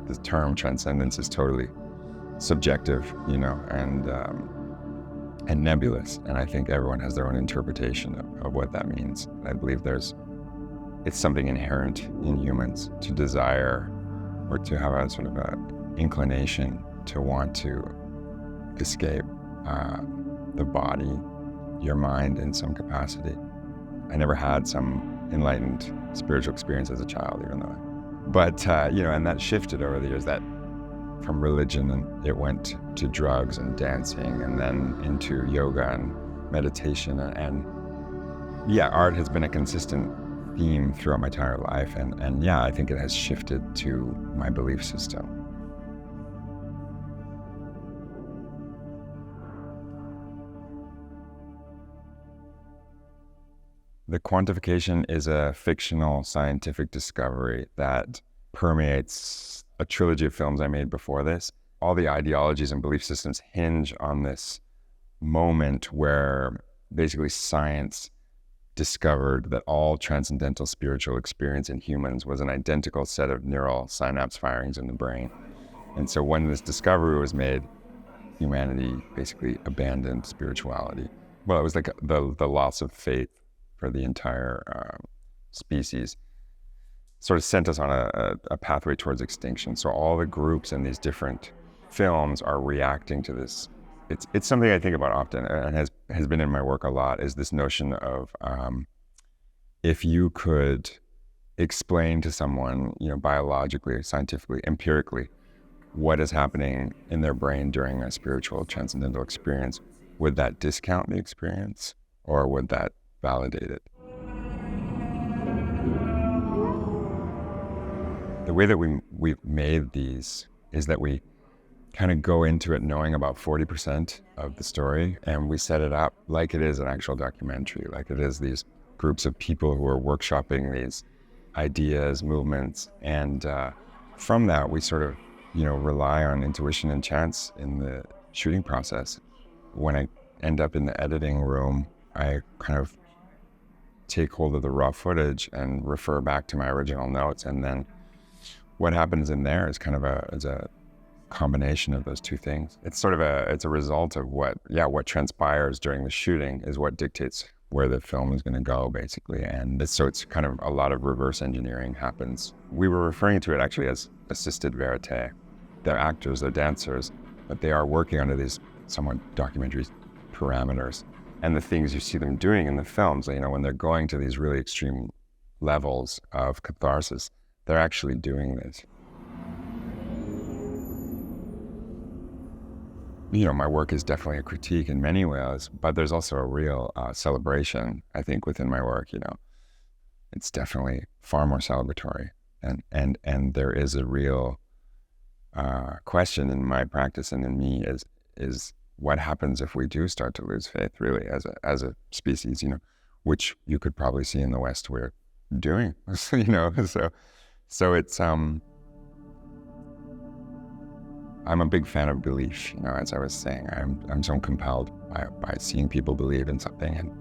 the term transcendence is totally subjective, and nebulous. And I think everyone has their own interpretation of what that means. I believe it's something inherent in humans to desire or to have a sort of a inclination to want to escape the body, your mind in some capacity. I never had some enlightened spiritual experience as a child, even though, and that shifted over the years, that from religion, and it went to drugs and dancing, and then into yoga and meditation. And art has been a consistent theme throughout my entire life. And I think it has shifted to my belief system. The quantification is a fictional scientific discovery that permeates a trilogy of films I made before this. All the ideologies and belief systems hinge on this moment where basically science discovered that all transcendental spiritual experience in humans was an identical set of neural synapse firings in the brain. And so when this discovery was made, humanity basically abandoned spirituality. Well, it was like the loss of faith for the entire species sort of sent us on a pathway towards extinction. So all the groups in these different films are reacting to this. It's something I think about often, and has been in my work a lot, is this notion of if you could explain to someone, biologically, scientifically, empirically, what is happening in their brain during a spiritual transcendental experience, would that discount the experience or would that validate it? The way that we've made these is that we kind of go into it knowing about 40% of the story, and we set it up like it is an actual documentary, like it is these groups of people who are workshopping these ideas, movements, and from that we sort of, rely on intuition and chance in the shooting process. When I end up in the editing room, I kind of take hold of the raw footage and refer back to my original notes, and then what happens in there is kind of a combination of those two things. It's sort of it's a result of what transpires during the shooting is what dictates where the film is going to go, basically. And so it's kind of a lot of reverse engineering happens. We were referring to it actually as assisted verite. They're actors, they're dancers, but they are working under these somewhat documentary parameters. And the things you see them doing in the films, when they're going to these really extreme levels of catharsis, they're actually doing this. My work is definitely a critique in many ways, but there's also a real celebration, I think, within my work. It's definitely far more celebratory, and there is a real question in my practice and in me is what happens if we do start to lose faith, really, as a species, which you could probably see in the West we're doing, So it's I'm a big fan of belief, as I was saying. I'm so compelled by seeing people believe in something,